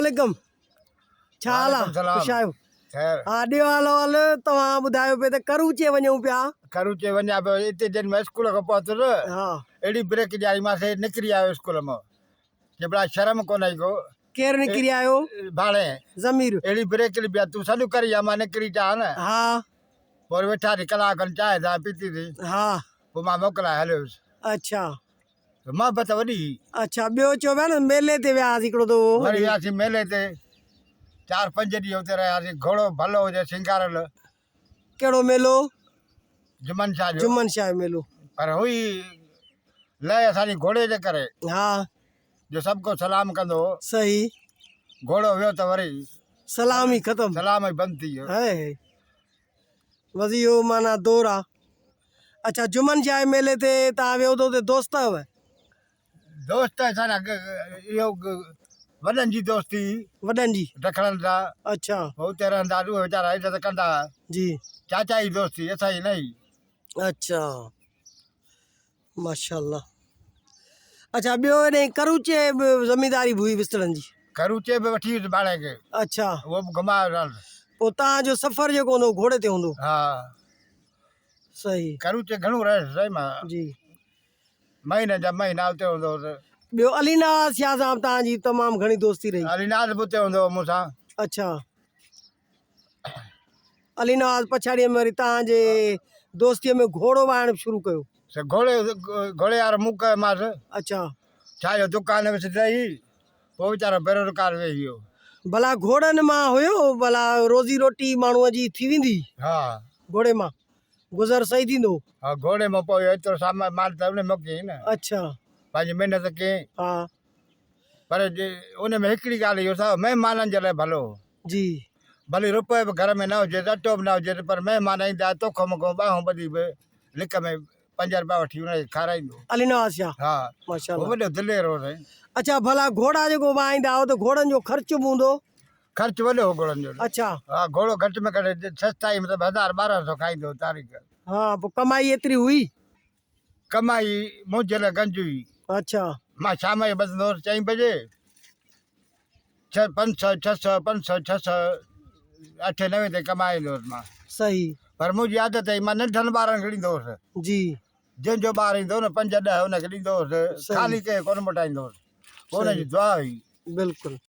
वालेकुम छा हाल आहे ख़ुशि आहियो हा ॾियो हाल हाल तव्हां ॿुधायो पिया त करूचे वञूं पिया करूचे वञा पियो हिते जॾहिं मां स्कूल खां पहुतुसि हा अहिड़ी ब्रेक ॾियारीमांसि निकिरी आयो स्कूल मां कि भला शर्म कोन आई को केरु निकिरी आयो भाड़े ज़मीर अहिड़ी ब्रेक पिया तूं सॾु करी आ मां निकिरी चा न हा पोइ वेठा थी कलाक खनि चांहि था पीती थी हा पोइ मां मोकिलाए हलियोसि अच्छा मोहबत वॾी अच्छा ॿियो चओ पिया न मेले ते वियासीं हिकिड़ो दफ़ो वरी वियासीं मेले ते 4-5 ॾींहं हुते रहियासीं घोड़ो भलो हुजे सिंगारियल कहिड़ो मेलो जुमन शाह जो जुम्मन शाह जो मेलो पर हुई लय असांजी घोड़े जे करे हा जो सभु को सलाम कंदो हो सही घोड़ो वियो त वरी सलाम ई ख़तम सलाम ई बंदि थी वियो है वज़ीओ माना दौर आहे अच्छा जुम्मन शाह जे मेले ते तव्हां वियो त हुते दोस्त हुआ दोस्त असांजा इहो वॾनि जी दोस्ती वॾनि जी रखड़नि था अच्छा हुते रहंदा उहे वीचारा इज़त कंदा जी चाचा जी दोस्ती असांजी न हुई अच्छा माशाल्लाह अच्छा ॿियो हेॾे करूचे बि ज़मीदारी बि हुई विस्तड़नि जी करूचे बि वठी वियुसि भाड़े खे अच्छा उहो बि घुमायो रहनि पोइ तव्हांजो सफ़र जेको हूंदो घोड़े ते हूंदो हा सही करूचे घणो रहियुसि सही मां जी महीने जा महीना हुते हूंदो हुओ ॿियो अलीनाज शाह साहब तव्हांजी तमामु घणी दोस्ती रही अलीनाथ बि हुते हूंदो हुओ मूंसां अच्छा अलीनाज पछाड़ीअ में वरी तव्हांजे दोस्तीअ में घोड़ो वाइणु शुरू कयो घोड़े वारो मूं कयोमांसि अच्छा छा जो दुकान विसि पोइ वीचारो बेरोज़गार वेही वियो भला घोड़नि मां हुयो भला रोज़ी रोटी माण्हूअ जी थी वेंदी हा घोड़े मां गुज़र सही थींदो हा घोड़े मां पोइ एतिरो सामान माल त उन मोकियईं न अच्छा पंहिंजी महिनत कयईं हा पर उन में हिकिड़ी ॻाल्हि इहो अथव महिमाननि जे लाइ भलो जी भली रुपए बि घर में न हुजे अटो बि न हुजे पर महिमान ईंदा तोखो मोखो ॿाहूं ॿधी बि लिक में 5 रुपया वठी हुनखे खाराईंदो अलीनाज शाह हा माशाल्लाह वॾो दिलेर हो साईं अच्छा भला घोड़ा जेको वाईंदा हो त घोड़नि जो ख़र्च बि हूंदो ख़र्चु वॾो हो घोड़नि जो अच्छा हा घोड़ो घटि में घटि सस्ताई मतिलबु 1000-1200 खाईंदो तारीख़ हा पोइ कमाई एतिरी हुई कमाई मुंहिंजे लाइ गंज हुई अच्छा मां शाम जो बसि 4 बजे 500 600 8-9 ते कमाईंदो हुउसि मां सही पर मुंहिंजी आदत हुई मां नंढनि ॿारनि खे ॾींदो हुउसि जी जंहिंजो ॿार ईंदो न 5-10 हुनखे ॾींदो हुउसि सही। ख़ाली कंहिं कोन मोटाईंदो हुउसि पोइ हुनजी दुआ हुई बिल्कुलु